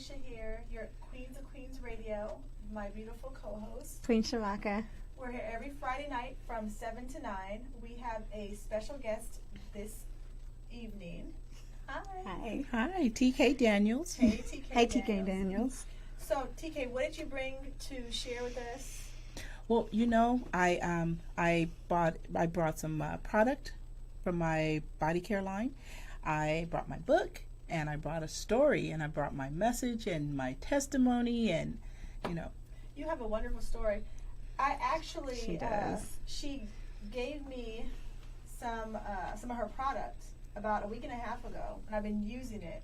Alicia here. You're at Queenz of Queenz Radio, my beautiful co-host. Queen Shavaka. We're here every Friday night from 7 to 9. We have a special guest this evening. Hi. Hi, TK Daniels. Hey, TK Hi, Daniels. TK Daniels. So, TK, what did you bring to share with us? Well, I brought some product from my body care line. I brought my book, and I brought a story, and I brought my message and my testimony, and You have a wonderful story. I actually, She does. She gave me some of her products about a week and a half ago, and I've been using it.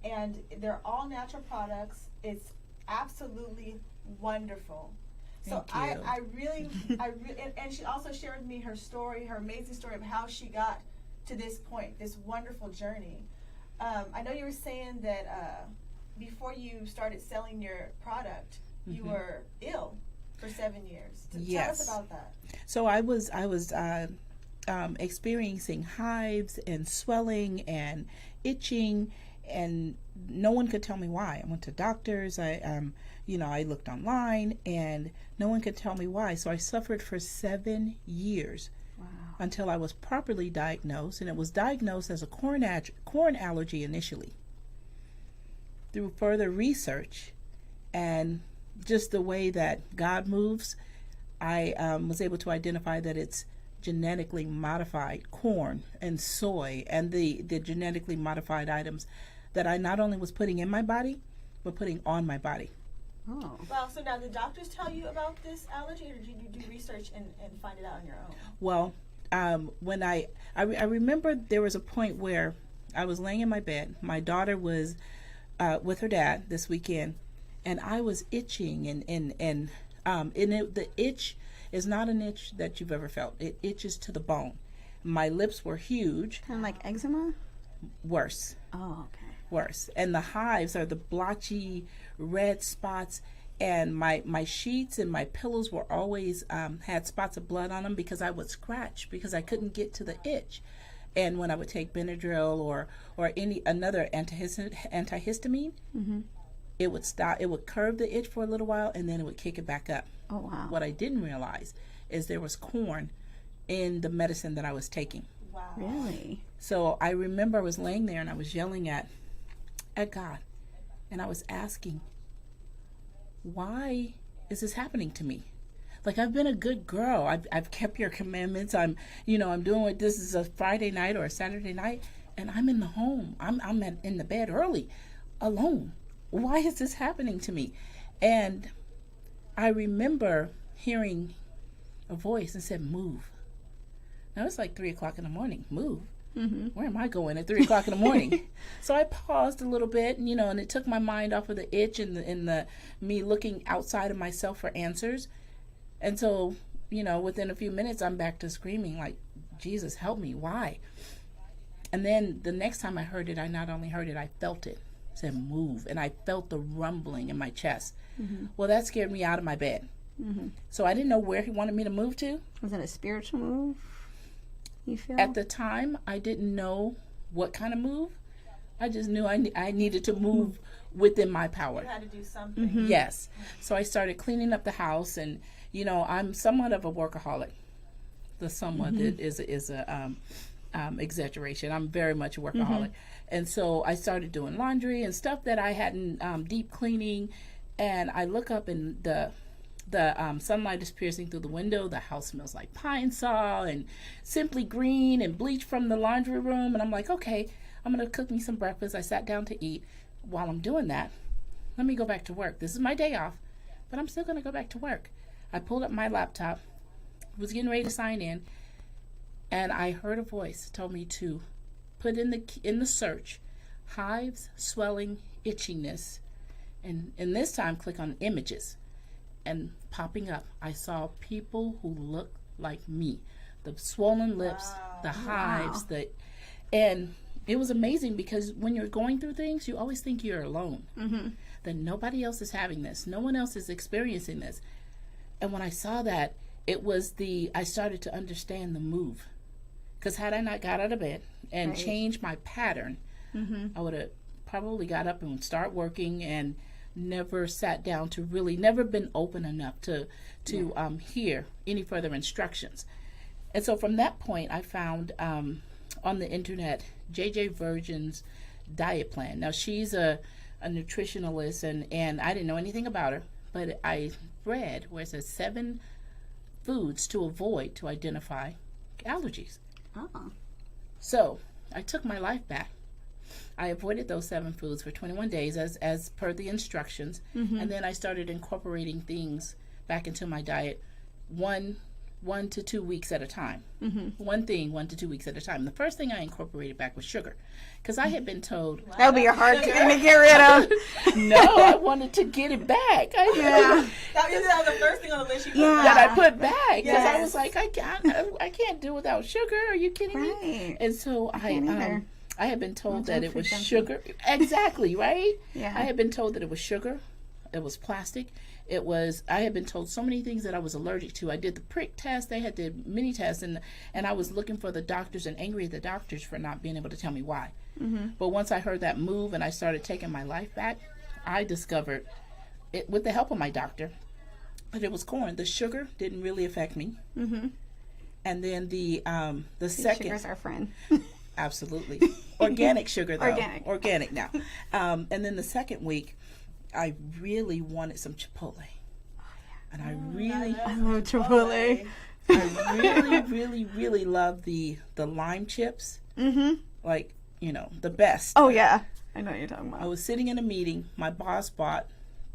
And they're all natural products. It's absolutely wonderful. So Thank you. I really, and she also shared with me her story, her amazing story of how she got to this point, this wonderful journey. I know you were saying that before you started selling your product, you were ill for 7 years. Yes. Tell us about that. So I was experiencing hives and swelling and itching, and no one could tell me why. I went to doctors. I looked online, and no one could tell me why. So I suffered for 7 years. Wow. Until I was properly diagnosed, and it was diagnosed as a corn allergy initially. Through further research and just the way that God moves, I was able to identify that it's genetically modified corn and soy and the genetically modified items that I not only was putting in my body, but putting on my body. Oh. Well, so now the doctors tell you about this allergy, or did you do research and find it out on your own? Well, when I remember there was a point where I was laying in my bed. My daughter was with her dad this weekend, and I was itching, the itch is not an itch that you've ever felt. It itches to the bone. My lips were huge. Kind of like eczema? Worse. Oh, okay. Worse. And the hives are the blotchy red spots. And my sheets and my pillows were always had spots of blood on them because I would scratch because I couldn't get to the itch. And when I would take Benadryl or any another antihistamine, it would stop. It would curve the itch for a little while, and then it would kick it back up. Oh, wow. What I didn't realize is there was corn in the medicine that I was taking. Wow. Really? So I remember I was laying there and I was yelling at God, and I was asking, why is this happening to me? Like, I've been a good girl. I've kept your commandments. I'm doing what this is a Friday night or a Saturday night, and I'm in the home. I'm in the bed early, alone. Why is this happening to me? And I remember hearing a voice and said, move. Now it's like 3 o'clock in the morning. Move. Where am I going at 3 o'clock in the morning? So I paused a little bit, and it took my mind off of the itch and the me looking outside of myself for answers. And so, within a few minutes, I'm back to screaming like, Jesus, help me. Why? And then the next time I heard it, I not only heard it, I felt it. It said, move. And I felt the rumbling in my chest. Well, that scared me out of my bed. So I didn't know where he wanted me to move to. Was it a spiritual move, you feel? At the time, I didn't know what kind of move. I just knew I needed to move within my power. You had to do something. Yes. So I started cleaning up the house, and I'm somewhat of a workaholic. The somewhat is a exaggeration. I'm very much a workaholic, and so I started doing laundry and stuff that I hadn't deep cleaning. And I look up, and the sunlight is piercing through the window. The house smells like pine saw and Simply Green and bleach from the laundry room. And I'm like, okay, I'm going to cook me some breakfast. I sat down to eat. While I'm doing that, let me go back to work. This is my day off, but I'm still going to go back to work. I pulled up my laptop, was getting ready to sign in, and I heard a voice told me to put in the search, hives, swelling, itchiness, and this time click on images. And popping up, I saw people who looked like me. The swollen lips, the hives, and it was amazing because when you're going through things, you always think you're alone. That nobody else is having this. No one else is experiencing this. And when I saw that, I started to understand the move. Because had I not got out of bed and changed my pattern, I would have probably got up and start working and never sat down to really, never been open enough to hear any further instructions. And so from that point, I found on the internet JJ Virgin's diet plan. Now, she's a nutritionalist, and I didn't know anything about her, but I read where it says 7 foods to avoid to identify allergies. Oh. So I took my life back. I avoided those 7 foods for 21 days as per the instructions, and then I started incorporating things back into my diet, one to 2 weeks at a time. One thing, 1 to 2 weeks at a time. The first thing I incorporated back was sugar, because I had been told That would be a hard thing to get rid of. no, I wanted to get it back. That was the first thing on the list you put That back. I put back, because I Yes. was like, I can't do without sugar. Are you kidding me? Right. And so can't either. I had been told that it was junkie. sugar. Exactly, right? Yeah. I had been told that it was sugar. It was plastic. I had been told so many things that I was allergic to. I did the prick test. They had the mini test, and I was looking for the doctors and angry at the doctors for not being able to tell me why. But once I heard that move and I started taking my life back, I discovered, it, with the help of my doctor, that it was corn. The sugar didn't really affect me. And then the second, Sugar's our friend. absolutely organic sugar though, Organic now. And then the second week, I really wanted some Chipotle, and I love Chipotle. really love the lime chips. Like, the best. Oh yeah, I know what you're talking I about. was sitting in a meeting. My boss bought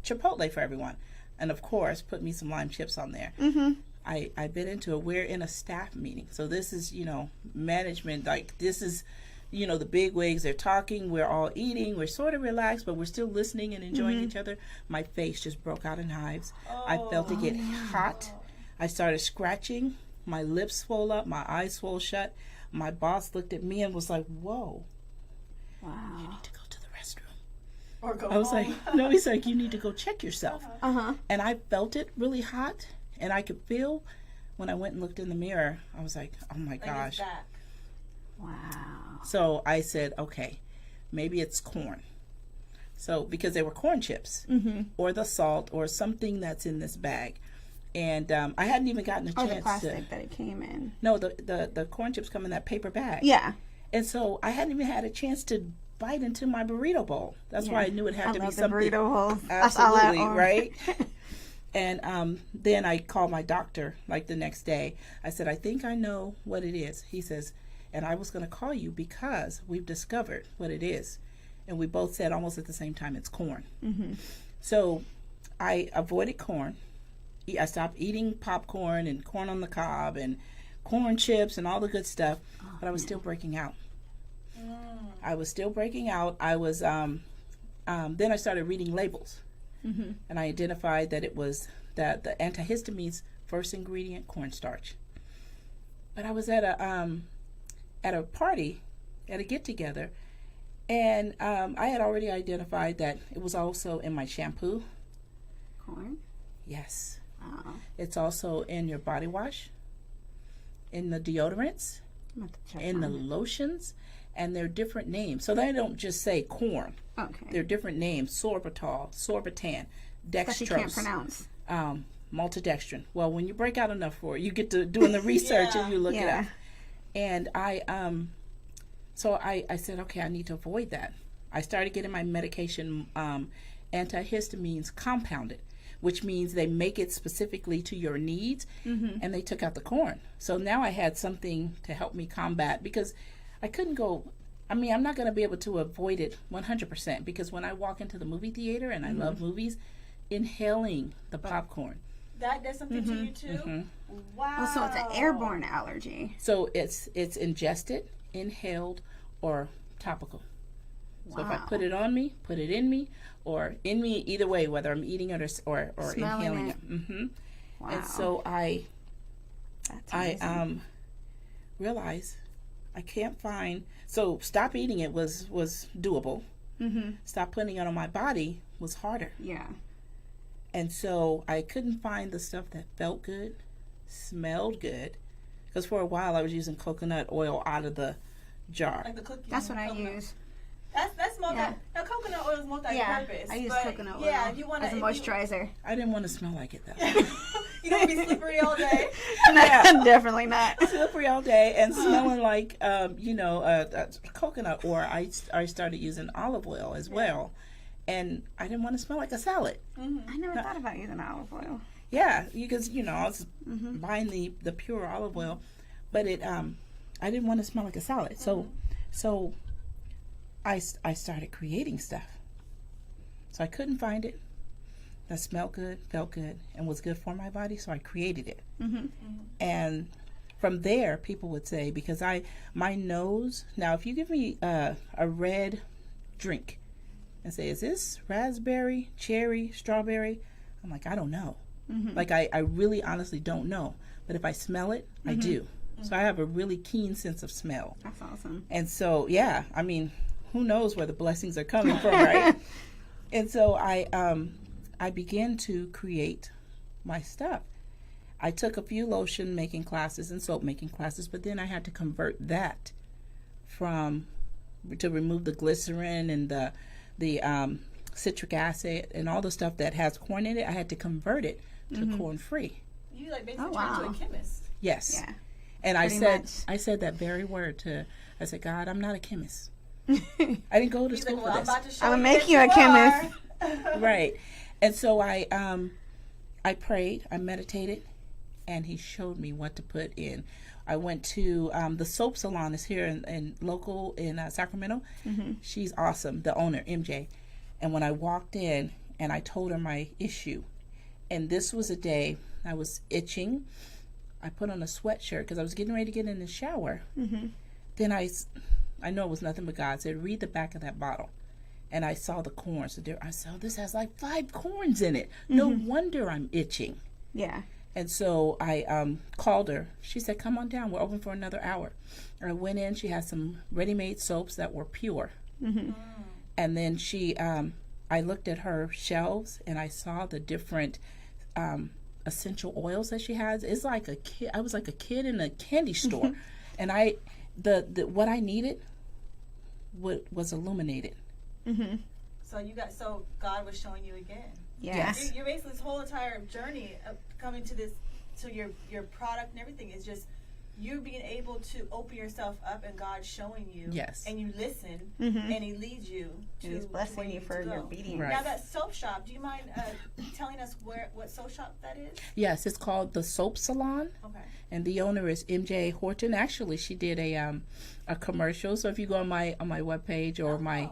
Chipotle for everyone, and of course put me some lime chips on there. I bit into it. We're in a staff meeting, so this is management. Like, this is the big wigs. They're talking. We're all eating. We're sort of relaxed, but we're still listening and enjoying each other. My face just broke out in hives. I felt it get hot. I started scratching. My lips swelled up. My eyes swelled shut. My boss looked at me and was like, "Whoa, you Wow. need to go to the restroom." Or go I was home. like, "No," he's like, "You need to go check yourself." Uh-huh. And I felt it really hot, and I could feel when I went and looked in the mirror. I was like, "Oh my Like, it's gosh." back. Wow. So I said, okay, maybe it's corn. So, because they were corn chips, or the salt, or something that's in this bag. And I hadn't even gotten a Or chance the plastic that it came in. No, the corn chips come in that paper bag. Yeah. And so I hadn't even had a chance to bite into my burrito bowl. That's why I knew it had to be love the something. burrito bowls. That's all I Absolutely, own. right? And then I called my doctor like the next day. I said, I think I know what it is. He says, and I was going to call you because we've discovered what it is. And we both said almost at the same time, it's corn. So I avoided corn. I stopped eating popcorn and corn on the cob and corn chips and all the good stuff, but I was still breaking out. I was still breaking out. I was, then I started reading labels. And I identified that it was that the antihistamines first ingredient, cornstarch. But I was at a party, at a get together, and I had already identified that it was also in my shampoo. Corn? Yes. Oh. It's also in your body wash, in the deodorants, I'm about to check in the on it. lotions, and they're different names. So they don't just say corn. Okay. They're different names: sorbitol, sorbitan, That you can't dextrose, pronounce. maltodextrin. Well, when you break out enough for it, you get to doing the research and you look it Yeah. up. And so I said, okay, I need to avoid that. I started getting my medication, antihistamines compounded, which means they make it specifically to your needs, and they took out the corn. So now I had something to help me combat, because I couldn't go, I'm not going to be able to avoid it 100%, because when I walk into the movie theater, and I love movies, inhaling the popcorn. That does something to you too? Wow. Oh, so it's an airborne allergy. So it's ingested, inhaled, or topical. So if I Wow. put it on me, put it in me, or in me, either way, whether I'm eating it or Smelling inhaling it. it. Wow. And so I That's amazing. realized I can't find. So stop eating it was doable. Stop putting it on my body was harder. Yeah. And so I couldn't find the stuff that felt good, smelled good, because for a while I was using coconut oil out of the jar. Like the cookie. That's what I coconut. use. That's multi. Yeah. Now coconut oil is multi-purpose. Yeah, I use but coconut oil Yeah, if you want as a moisturizer. I didn't want to smell like it though. You don't want to be slippery all day. Definitely not. Slippery all day and smelling like coconut, or I started using olive oil as well, and I didn't want to smell like a salad. I never thought about using olive oil. Yeah, because I was buying the pure olive oil, but I didn't want to smell like a salad. So I started creating stuff. So I couldn't find it that smelled good, felt good, and was good for my body. So I created it. And from there, people would say, because my nose, now if you give me a red drink and say, is this raspberry, cherry, strawberry? I'm like, I don't know. Like I really honestly don't know. But if I smell it, I do. So I have a really keen sense of smell. That's awesome. And so, yeah, I mean, who knows where the blessings are coming from, right? And so I began to create my stuff. I took a few lotion making classes and soap making classes, but then I had to convert that to remove the glycerin and the citric acid and all the stuff that has corn in it. I had to convert it to corn free. You like basically Oh, turned wow. into a chemist. Yes. Yeah. And I Pretty said that very word I said, God, I'm not a chemist. I didn't go to He's school like, well, for I'm this. about to show I'm gonna you make that you a chemist. are. Right. And so I prayed, I meditated, and he showed me what to put in. I went to the soap salon is here in local in Sacramento. She's awesome, the owner, MJ. And when I walked in and I told her my issue, and this was a day I was itching. I put on a sweatshirt because I was getting ready to get in the shower. Then I know it was nothing but God said, read the back of that bottle. And I saw the corns. I said, oh, this has like 5 corns in it. No wonder I'm itching. Yeah. And so I called her. She said, come on down. We're open for another hour. I went in. She had some ready-made soaps that were pure. And then I looked at her shelves and I saw the different essential oils that she has. It's like a kid. I was like a kid in a candy store. And what I needed was illuminated. So God was showing you again. Yeah. Yes. You're basically this whole entire journey of coming to this, to your product and everything is just you being able to open yourself up and God showing you. Yes. And you listen and He leads you to He's blessing where you need for to your go. obedience. Right. Now that soap shop, do you mind telling us what soap shop that is? Yes, it's called the Soap Salon. Okay. And the owner is MJ Horton. Actually, she did a commercial. So if you go on my webpage or my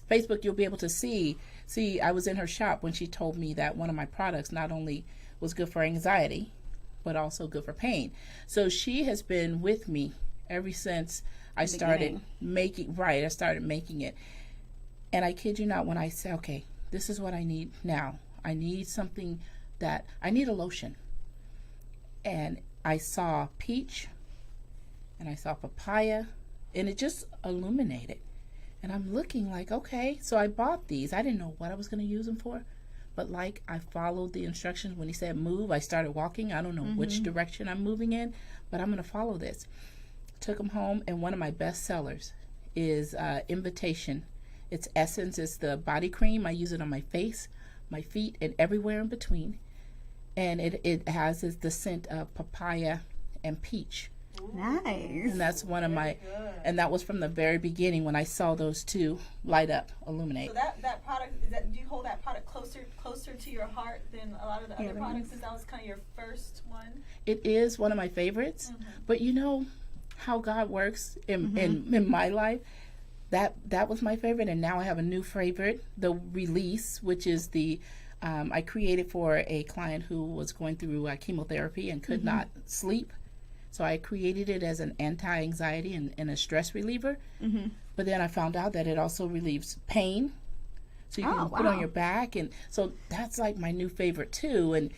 Facebook, you'll be able to see. I was in her shop when she told me that one of my products not only was good for anxiety, but also good for pain. So she has been with me ever since I started making. Right, I started making it. And I kid you not, when I say, okay, this is what I need now. I need something I need a lotion. And I saw peach, and I saw papaya, and it just illuminated. And I'm looking like, okay, so I bought these. I didn't know what I was going to use them for, but like I followed the instructions. When he said move, I started walking. I don't know which direction I'm moving in, but I'm going to follow this. Took them home, and one of my best sellers is Invitation. It's Essence. It's the body cream. I use it on my face, my feet, and everywhere in between. And it has the scent of papaya and peach. Nice. And that's one of my, and that was from the very beginning when I saw those two light up, illuminate. So that product, do you hold that product closer to your heart than a lot of the other products, since that was kind of your first one? It is one of my favorites, but you know how God works in my life. That was my favorite, and now I have a new favorite, the Release, which is the I created for a client who was going through chemotherapy and could not sleep. So I created it as an anti-anxiety and a stress reliever. But then I found out that it also relieves pain. So you can put on your back. And so that's like my new favorite too.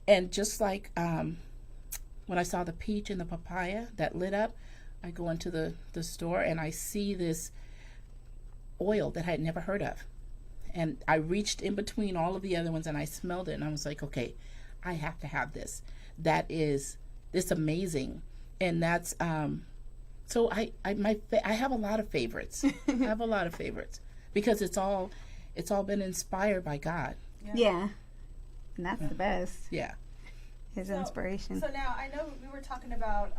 And just like when I saw the peach and the papaya that lit up, I go into the store and I see this oil that I had never heard of. And I reached in between all of the other ones and I smelled it and I was like, okay, I have to have this. It's amazing. And that's So I have a lot of favorites. I have a lot of favorites because it's all been inspired by God. Yeah. And that's the best. Yeah. His inspiration. So now I know we were talking about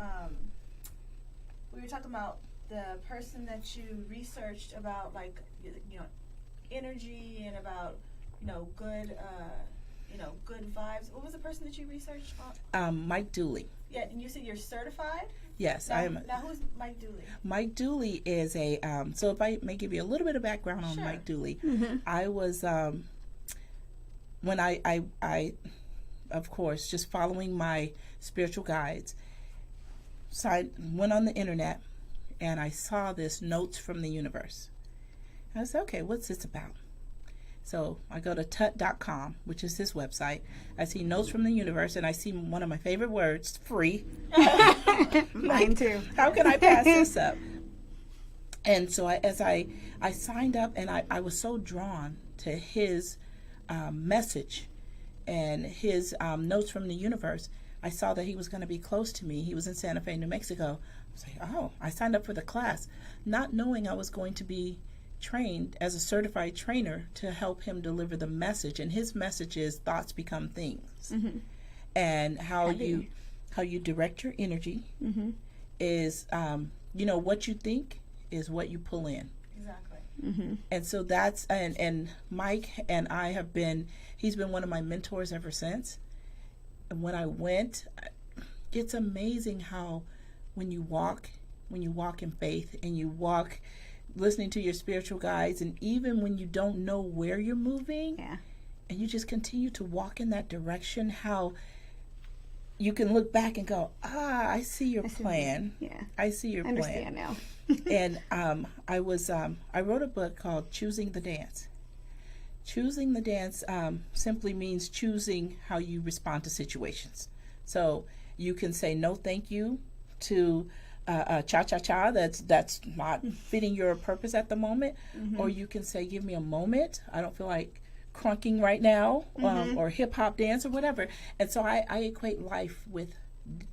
the person that you researched about, like, you know, energy and about, you know, good good vibes. What was the person that you researched on? Mike Dooley. Yeah, and you said you're certified? Yes, now, I am. Now, who's Mike Dooley? Mike Dooley is a, so if I may give you a little bit of background on Sure. Mike Dooley, Mm-hmm. I was, when I, of course, just following my spiritual guides, so I went on the internet and I saw this Notes from the Universe. I said, okay, what's this about? So I go to tut.com, which is his website. I see Notes from the Universe, and I see one of my favorite words, free. Mine too. How can I pass this up? And so as I signed up, and I was so drawn to his message and his Notes from the Universe. I saw that he was going to be close to me. He was in Santa Fe, New Mexico. I was like, oh, I signed up for the class, not knowing I was going to be trained as a certified trainer to help him deliver the message. And his message is thoughts become things. Mm-hmm. And how you direct your energy is, you know, what you think is what you pull in. Exactly. Mm-hmm. And so that's, and Mike and I have been, he's been one of my mentors ever since. And when I went, it's amazing how when you walk in faith and you walk listening to your spiritual guides, and even when you don't know where you're moving, Yeah. and you just continue to walk in that direction, how you can look back and go, I see your plan. Yeah. I see your Understand plan. now. And I wrote a book called Choosing the Dance. Choosing the dance simply means choosing how you respond to situations. So you can say no thank you to cha-cha-cha that's not fitting your purpose at the moment, or you can say give me a moment, I don't feel like crunking right now, or hip-hop dance or whatever. And so I equate life with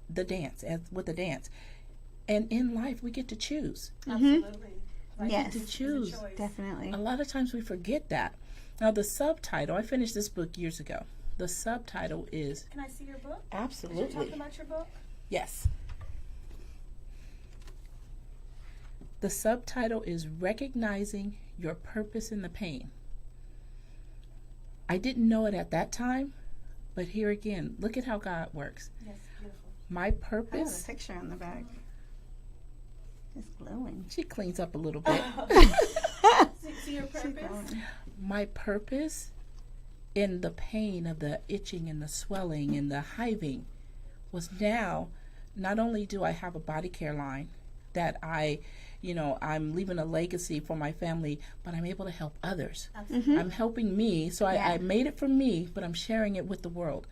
the dance, and in life we get to choose. Absolutely. Like, Yes. To choose. It's a choice. Definitely. A lot of times we forget that. Now the subtitle, I finished this book years ago. The subtitle is Can I see your book? Did you absolutely talk about your book? yes. The subtitle is Recognizing Your Purpose in the Pain. I didn't know it at that time, but here again, look at how God works. Yes, beautiful. My I have a purpose, picture on the back. It's glowing. she cleans up a little bit. See your purpose? My purpose in the pain of the itching and the swelling and the hiving was now, not only do I have a body care line that I'm leaving a legacy for my family, but I'm able to help others. Absolutely. I'm helping me. So Yeah. I made it for me, but I'm sharing it with the world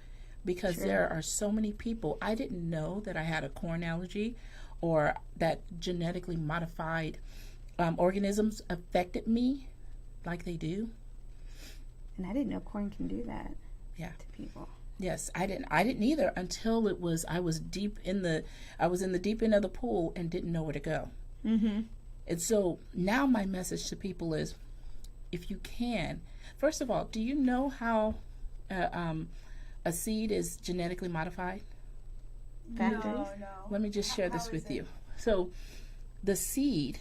because Sure. there are so many people. I didn't know that I had a corn allergy or that genetically modified organisms affected me like they do. And I didn't know corn can do that. Yeah. To people. Yes, I didn't either until I was in the deep end of the pool and didn't know where to go. Mm-hmm. And so now my message to people is, if you can, first of all, do you know how a seed is genetically modified? Factories? No. Let me just share this How with is it? you. So the seed,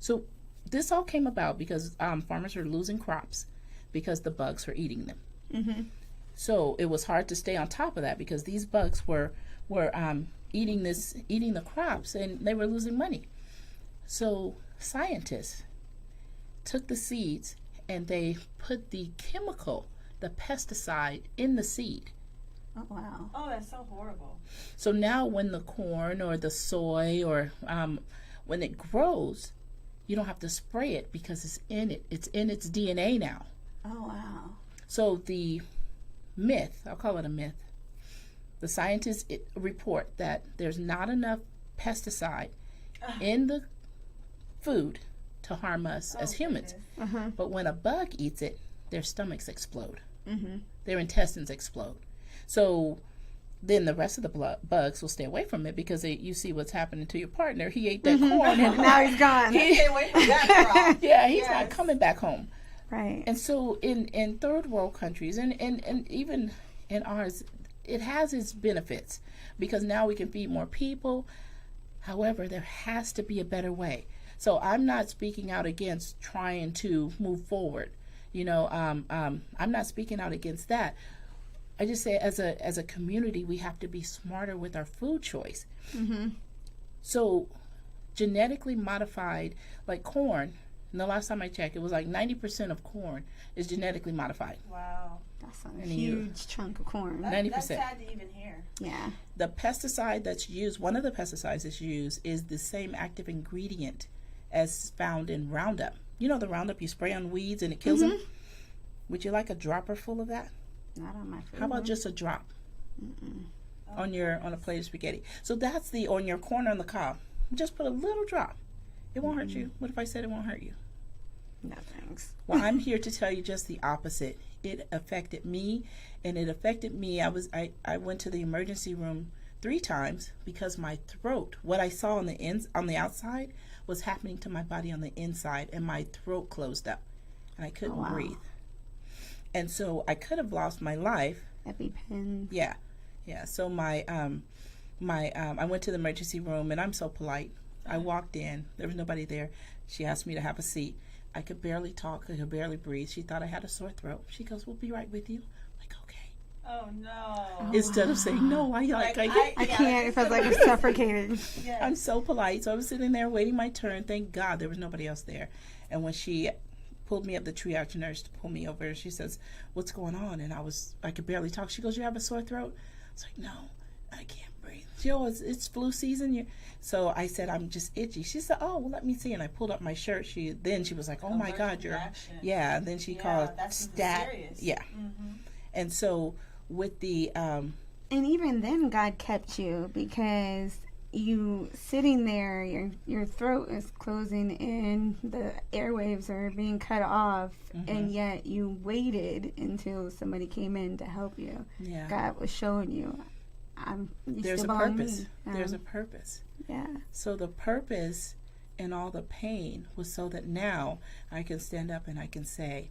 so this all came about because farmers were losing crops because the bugs were eating them. Mm-hmm. So it was hard to stay on top of that because these bugs were eating the crops, and they were losing money. So scientists took the seeds and they put the chemical, the pesticide, in the seed. Oh, wow. Oh, that's so horrible. So now when the corn or the soy or when it grows, you don't have to spray it because it's in it. It's in its DNA now. Oh, wow. So the myth, I'll call it a myth, the scientists report that there's not enough pesticide in the food to harm us as humans. Goodness. Uh-huh. But when a bug eats it, their stomachs explode. Mm-hmm. Their intestines explode. So then the rest of the bugs will stay away from it because you see what's happening to your partner. He ate that corn and Now he's gone. Stay away from that crop. yeah, he's Yes. not coming back home. Right. And so in third world countries and even in ours, it has its benefits because now we can feed more people. However, there has to be a better way. So I'm not speaking out against trying to move forward. I'm not speaking out against that. I just say as a community, we have to be smarter with our food choice. Mm-hmm. So genetically modified, like corn, and the last time I checked, it was like 90% of corn is genetically modified. Wow. That's a And huge chunk of corn. 90%. That's sad to even hear. Yeah. The pesticide that's used, one of the pesticides that's used is the same active ingredient as found in Roundup. You know the Roundup you spray on weeds and it kills them? Would you like a dropper full of that? Not on my food. How about just a drop on a plate of spaghetti? So that's on your corn on the cob. Just put a little drop. It won't hurt you. What if I said it won't hurt you? No thanks. Well, I'm here to tell you just the opposite. It affected me, and it affected me. I went to the emergency room 3 times because my throat, what I saw on the outside, was happening to my body on the inside, and my throat closed up, and I couldn't breathe. And so I could have lost my life. EpiPen. Yeah. So I went to the emergency room, and I'm so polite. I walked in. There was nobody there. She asked me to have a seat. I could barely talk. I could barely breathe. She thought I had a sore throat. She goes, "We'll be right with you." I'm like, okay. Oh no. Instead of saying no, I can't. It feels like I'm suffocated. Yes. I'm so polite. So I was sitting there waiting my turn. Thank God there was nobody else there. And when she pulled me up, the triage nurse to pull me over, she says, "What's going on?" And I could barely talk. She goes, "You have a sore throat?" I was like, "No, I can't breathe." She goes, "It's flu season." So I said, "I'm just itchy." She said, "Oh, well, let me see." And I pulled up my shirt. She was like, "Oh my God, you're..." Yeah. And then she called stat. Serious. Yeah. Mm-hmm. And so with the And even then, God kept you because you sitting there, your throat is closing in, the airwaves are being cut off, and yet you waited until somebody came in to help you. Yeah. God was showing you, there's a purpose. There's a purpose. Yeah. So the purpose and all the pain was so that now I can stand up and I can say,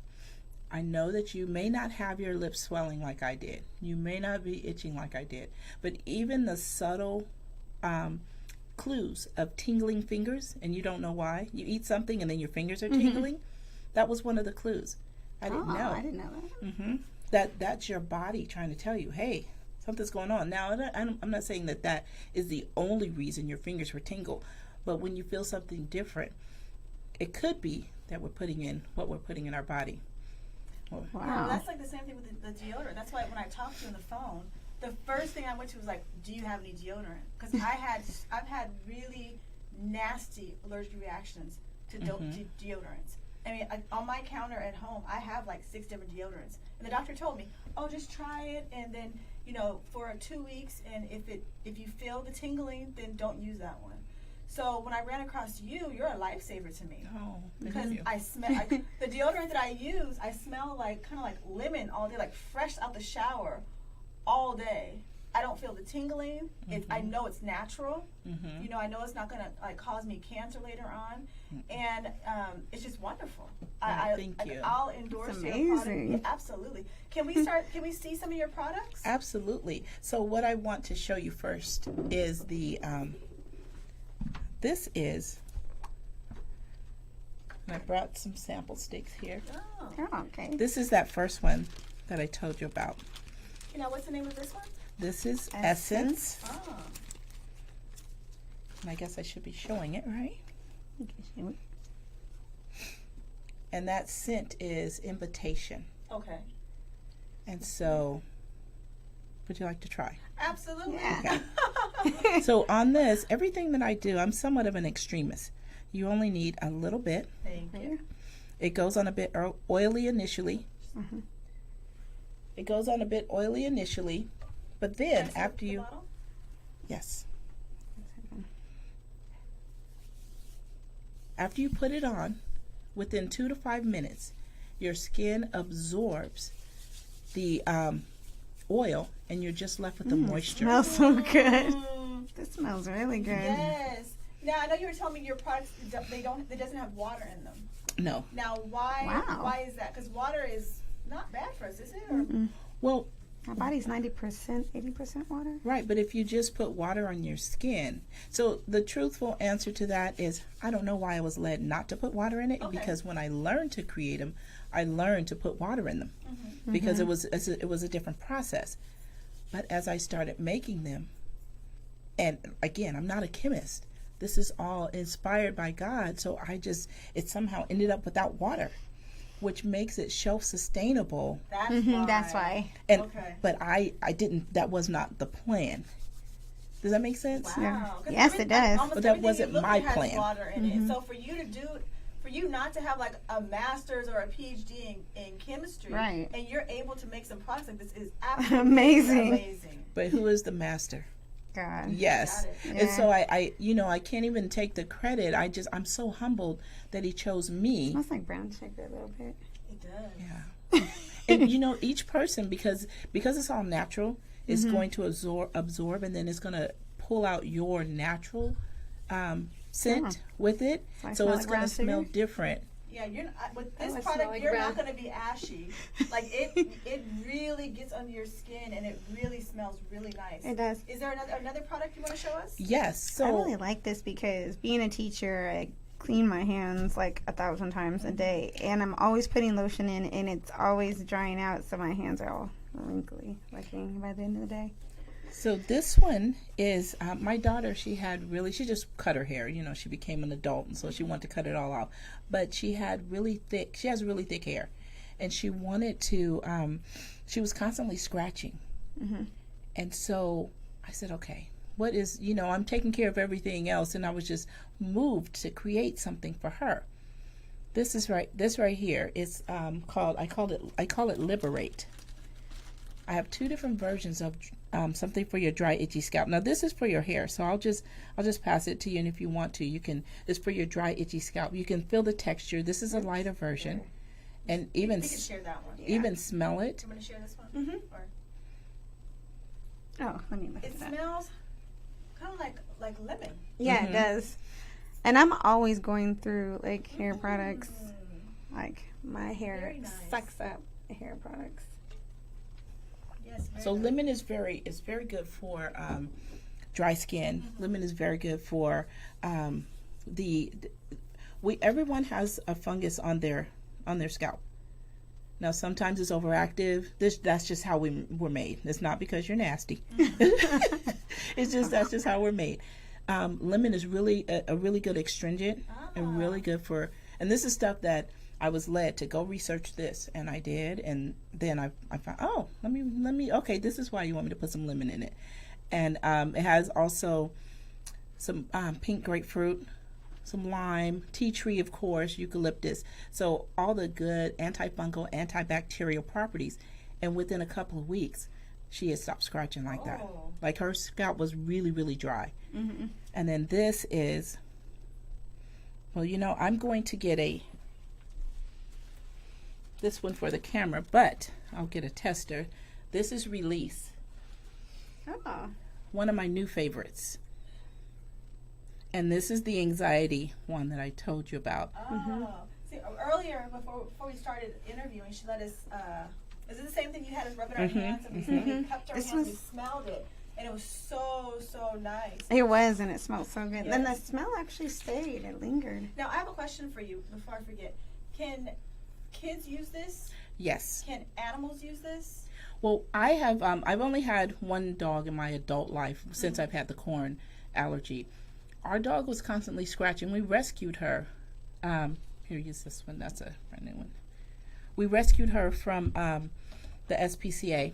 I know that you may not have your lips swelling like I did. You may not be itching like I did. But even the subtle clues of tingling fingers, and you don't know why. You eat something and then your fingers are tingling. That was one of the clues. I didn't know. I didn't know that. That's your body trying to tell you, hey, something's going on. Now, I'm not saying that is the only reason your fingers were tingle, but when you feel something different, it could be that we're putting in what we're putting in our body. Wow. No, that's like the same thing with the deodorant. That's why when I talked to you on the phone, the first thing I went to was like, "Do you have any deodorant?" Because I've had really nasty allergic reactions to deodorants. I mean, on my counter at home, I have like 6 different deodorants, and the doctor told me, "Oh, just try it, and then for 2 weeks, and if you feel the tingling, then don't use that one." So when I ran across you, you're a lifesaver to me. Oh, because I smell the deodorant that I use. I smell like kind of like lemon all day, like fresh out the shower, all day. I don't feel the tingling. I know it's natural. I know it's not gonna cause me cancer later on, and it's just wonderful. Thank you. I'll endorse It's your amazing. product. Absolutely. Can we start? Can we see some of your products? Absolutely. So what I want to show you first is the. This is, and I brought some sample sticks here. Oh. Oh, okay. This is that first one that I told you about. What's the name of this one? This is Essence. Oh. And I guess I should be showing it, right? Okay. And that scent is Invitation. Okay. And so, would you like to try? Absolutely. Yeah. Okay. So on this, everything that I do, I'm somewhat of an extremist. You only need a little bit. Thank you. It goes on a bit oily initially. It goes on a bit oily initially, but then after you, yes, after you put it on, within 2 to 5 minutes, your skin absorbs the oil, and you're just left with the moisture. Smells so good. Mm, This smells really good. yes. Now I know you were telling me your products they doesn't have water in them. No. Now why Wow. why is that? Because water is not bad for us, is it? Or, Well, Our body's 90%, 80% water. right, but if you just put water on your skin. So the truthful answer to that is I don't know why I was led not to put water in it, Okay. because when I learned to create them, I learned to put water in them because it was a different process. But as I started making them, and again, I'm not a chemist. This is all inspired by God, so it somehow ended up without water, which makes it shelf sustainable. that's why. And Okay. but I didn't. That was not the plan. Does that make sense? Wow. 'Cause Yes, it does. almost But that everything wasn't you look my at has plan. Water in it. So for you not to have like a master's or a PhD in chemistry, Right. and you're able to make some products like this is absolutely Amazing. amazing. But who is the master? God. Yes. Got it. And so I can't even take the credit. I'm so humbled that he chose me. Smells like brown sugar a little bit. It does. Yeah. And each person, because it's all natural, is going to absorb, and then it's going to pull out your natural scent with it. So I So smell it's like going brown to smell sugar? different. Yeah, you're not, with this I smell product, like you're brown. not going to be ashy. Like it really gets under your skin, and it really smells really nice. It does. Is there another product you want to show us? Yes. I So really like this because being a teacher, I clean my hands like 1,000 times a day, and I'm always putting lotion in, and it's always drying out, so my hands are all wrinkly looking by the end of the day. So this one is my daughter. She just cut her hair. She became an adult, and so she wanted to cut it all out. But she has really thick hair, and she wanted to. She was constantly scratching, and so I said, okay, what is I'm taking care of everything else, and I was just moved to create something for her. This right here is called. I call it Liberate. I have two different versions of something for your dry, itchy scalp. Now this is for your hair, so I'll just pass it to you, and if you want to, you can. It's for your dry, itchy scalp. You can feel the texture. This is a lighter version, and even We can share that one. even smell it. Do you want to share this one? Or, Oh, let me look it at that. smells kind of like lemon. Yeah, it does. And I'm always going through like hair products. Like my hair Very nice. sucks up hair products. Yes. Very So nice. lemon is very good for dry skin. Lemon is very good for everyone has a fungus on their scalp. Now sometimes it's overactive. That's just how we were made. It's not because you're nasty. That's just how we're made. Lemon is really a really good astringent and really good for. And this is stuff that I was led to go research this, and I did, and then I found, oh, let me. Okay, this is why you want me to put some lemon in it, and it has also some pink grapefruit, some lime, tea tree, of course, eucalyptus. So all the good antifungal, antibacterial properties, and within a couple of weeks, she had stopped scratching like that. Oh. Like her scalp was really, really dry. Mm-hmm. And then this is, well, I'm going to get this one for the camera, but I'll get a tester. This is Release, Oh. one of my new favorites. And this is the anxiety one that I told you about. Oh. See, earlier before we started interviewing, she let us. Is it the same thing you had us rub it on our hands, and we cupped our This hands, we was- smelled it, and it was so nice. It was, and it smelled so good. Yes. And the smell actually stayed. It lingered. Now I have a question for you before I forget. Can kids use this? Yes. Can animals use this? Well, I have. I've only had one dog in my adult life since I've had the corn allergy. Our dog was constantly scratching. We rescued her. Here, use this one. That's a brand new one. We rescued her from the SPCA,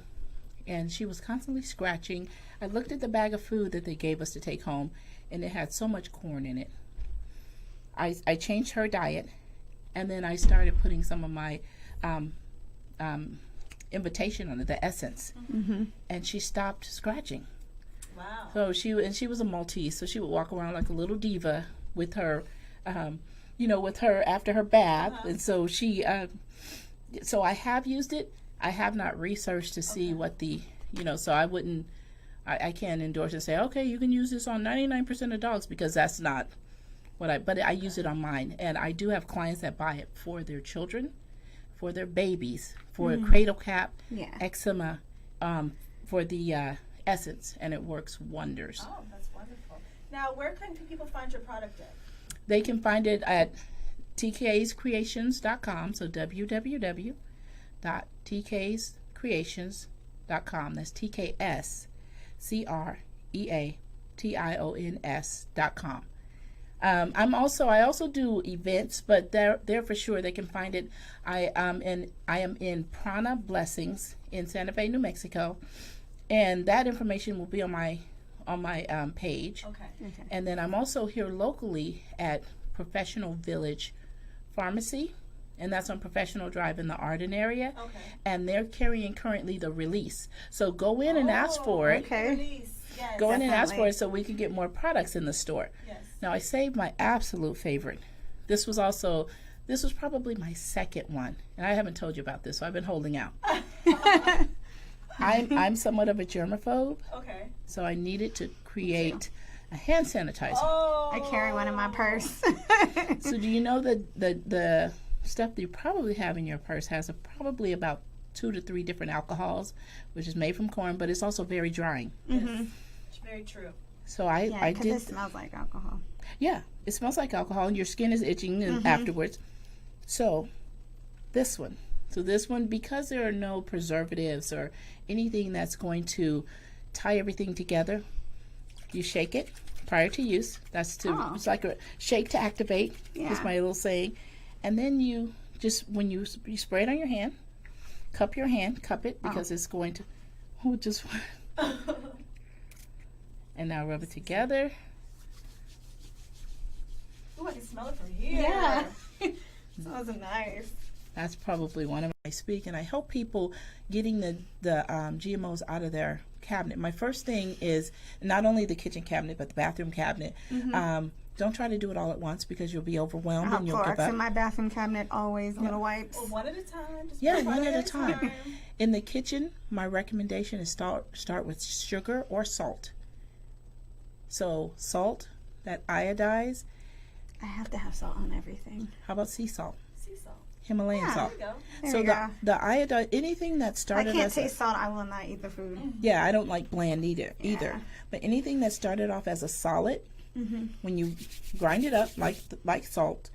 and she was constantly scratching. I looked at the bag of food that they gave us to take home, and it had so much corn in it. I changed her diet, and then I started putting some of my invitation on it, the essence, and she stopped scratching. Wow. So she was a Maltese, so she would walk around like a little diva with her, with her after her bath, and so she. So I have used it. I have not researched to see what the So I can't endorse and say, okay, you can use this on 99% of dogs, because that's not but I use it on mine. And I do have clients that buy it for their children, for their babies, for a cradle cap, eczema, for the essence, and it works wonders. Oh, that's wonderful. Now, where can people find your product at? They can find it at tkscreations.com, so www.tkscreations.com. That's TKSCREATIONS.com. I also do events, but they're for sure. They can find it. I am in Prana Blessings in Santa Fe, New Mexico, and that information will be on my page. Okay. And then I'm also here locally at Professional Village Pharmacy, and that's on Professional Drive in the Arden area. Okay. And they're carrying currently the release. So go in and ask for it. Okay. Release. Yes. Go in and ask for Definitely. it so we can get more products in the store. Yes. Now, I saved my absolute favorite. This was probably my second one, and I haven't told you about this, so I've been holding out. I'm somewhat of a germaphobe, Okay. so I needed to create a hand sanitizer. Oh. I carry one in my purse. So do you know that the stuff that you probably have in your purse has probably about 2 to 3 different alcohols, which is made from corn, but it's also very drying. Yes. It's very true. So I because did. it smells like alcohol. Yeah, it smells like alcohol, and your skin is itching afterwards. So this one, because there are no preservatives or anything that's going to tie everything together, you shake it prior to use. It's like a shake to activate. Yeah. Is my little saying. And then you just, when you spray it on your hand, cup it, because it's going to, and now rub it together. Ooh, I can smell it from here. Yeah. Smells nice. That's probably one of my speak, and I help people getting the GMOs out of their cabinet. My first thing is not only the kitchen cabinet, but the bathroom cabinet. Don't try to do it all at once, because you'll be overwhelmed and you'll give Clorox up. in my bathroom cabinet, always little wipes. Well, one at a time. Just Yeah, one one at a time. In the kitchen, my recommendation is start with sugar or salt. So salt, that iodize. I have to have salt on everything. How about sea salt? Sea salt. Himalayan Yeah. salt. There you go. There So we go. the iodine, anything that I started can't as taste salt. I will not eat the food. yeah, I don't like bland either. Yeah. But anything that started off as a solid, when you grind it up like salt,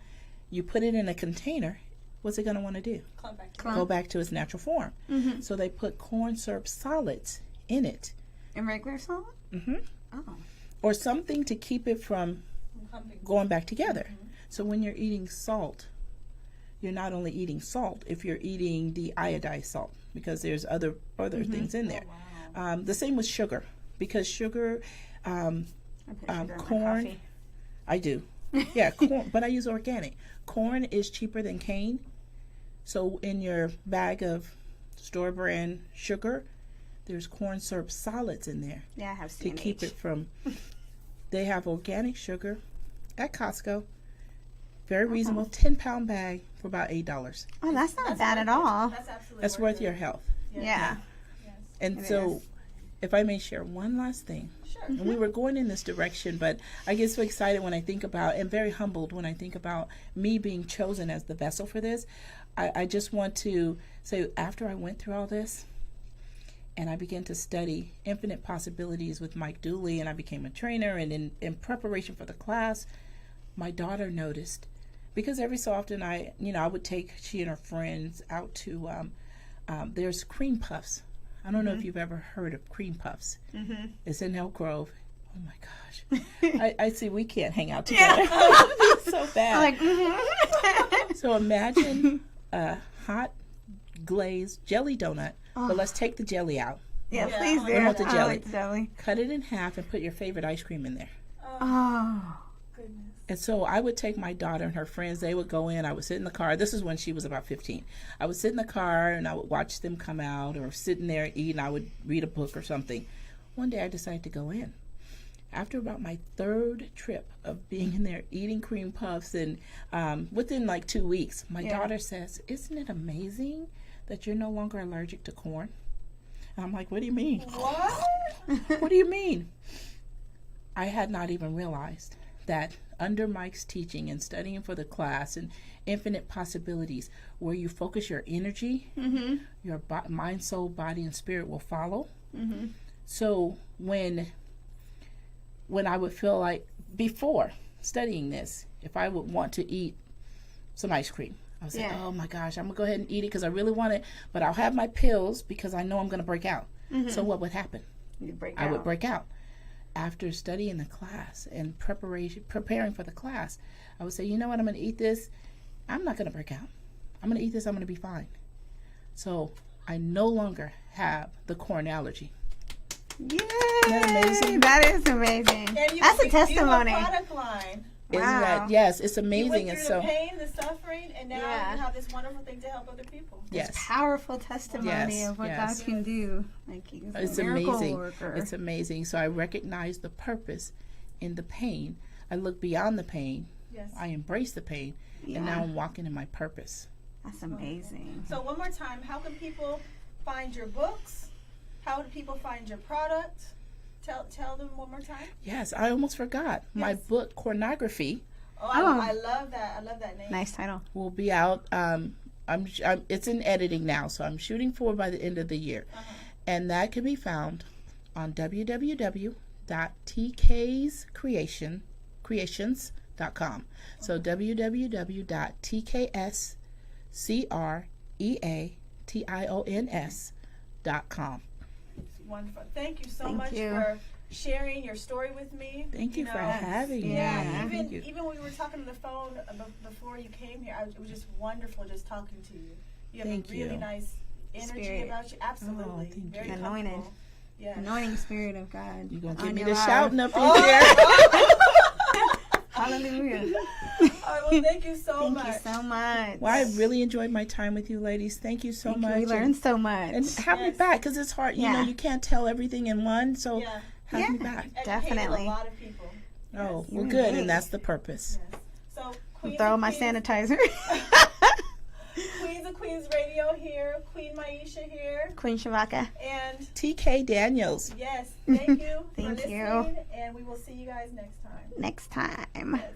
you put it in a container. What's it going to want to do? Clump back. Go back to its natural form. So they put corn syrup solids in it, And regular salt? Oh. or something to keep it from Clumping. going back together. So when you're eating salt, you're not only eating salt if you're eating the iodized salt, because there's other things in there. Wow. The same with sugar, because sugar, I put sugar in my corn. coffee. I do. Yeah, corn, but I use organic. Corn is cheaper than cane. So in your bag of store brand sugar, there's corn syrup solids in there Yeah, I have to CMH. keep it from. They have organic sugar at Costco. Very reasonable, 10-pound bag for about $8. Oh, that's not bad at all. That's absolutely That's worth it. your health. Yeah. Yes. And It so, is. if I may share one last thing, Sure. and we were going in this direction, but I get so excited when I think about, and very humbled when I think about me being chosen as the vessel for this. I just want to say, after I went through all this, and I began to study infinite possibilities with Mike Dooley, and I became a trainer, and in preparation for the class, my daughter noticed, because every so often I would take she and her friends out to, there's cream puffs. I don't know if you've ever heard of cream puffs. It's in Elk Grove. Oh my gosh. I see we can't hang out together. It's so bad. Like, So imagine a hot glazed jelly donut, but let's take the jelly out. yeah, Yeah, please I do. want the I jelly. like the jelly. Cut it in half and put your favorite ice cream in there. Oh. Goodness. And so I would take my daughter and her friends. They would go in. I would sit in the car. This is when she was about 15. I would sit in the car and I would watch them come out, or sitting there and eat, and I would read a book or something. One day I decided to go in. After about my third trip of being in there eating cream puffs, and within like 2 weeks, my daughter says, "Isn't it amazing that you're no longer allergic to corn?" And I'm like, what do you mean? What? What do you mean? I had not even realized that under Mike's teaching and studying for the class and infinite possibilities, where you focus your energy, your mind, soul, body, and spirit will follow. So when I would feel like, before studying this, if I would want to eat some ice cream, I would say, oh my gosh, I'm going to go ahead and eat it because I really want it, but I'll have my pills because I know I'm going to break out. So what would happen? I would break out. After studying the class and preparing for the class, I would say, you know what, I'm going to eat this. I'm not going to break out. I'm going to eat this. I'm going to be fine. So I no longer have the corn allergy. Yay! Isn't that amazing? That is amazing. That's a testimony. You have a product line. Isn't Wow. that, yes, it's amazing. You went And through so, the pain, the suffering, and now you have this wonderful thing to help other people. yes. Powerful testimony Yes, of what yes. God can do. Like he's It's a miracle amazing. worker. It's amazing. So I recognize the purpose in the pain. I look beyond the pain. Yes. I embrace the pain. And now I'm walking in my purpose. That's amazing. So one more time, how can people find your books? How do people find your product? Tell them one more time. Yes, I almost forgot. My book, Cornography, I love that. I love that name. Nice title. will be out. It's in editing now, so I'm shooting for by the end of the year. And that can be found on www.tkscreations.com. So www.tkscreations.com. Wonderful. Thank you so Thank much you. for sharing your story with me. Thank you for having me. Yeah, Thank you. even when we were talking on the phone before you came here, it was just wonderful just talking to you. You have Thank a really you. nice energy Spirit. about you. Absolutely. thank you. Very Anointed. comfortable. Yeah. Anointing spirit of God. You're going to on get me your to life. shouting up in Oh, here. Hallelujah. All right, well, thank you so much. Thank you so much. Well, I really enjoyed my time with you ladies. Thank you so Thank you. much. We learned so much. And have me back because it's hard. You know, you can't tell everything in one. So Yeah. have me back. Educated Definitely. a lot of people. Oh, You're well, good. amazing. And that's the purpose. Yes. So, Queenz Throw of my Queenz- sanitizer. Queenz of Queenz Radio here. Queen Maisha here. Queen Shavaka. And TK Daniels. yes, thank you for Thank listening. you. And we will see you guys next time. Next time. Yes.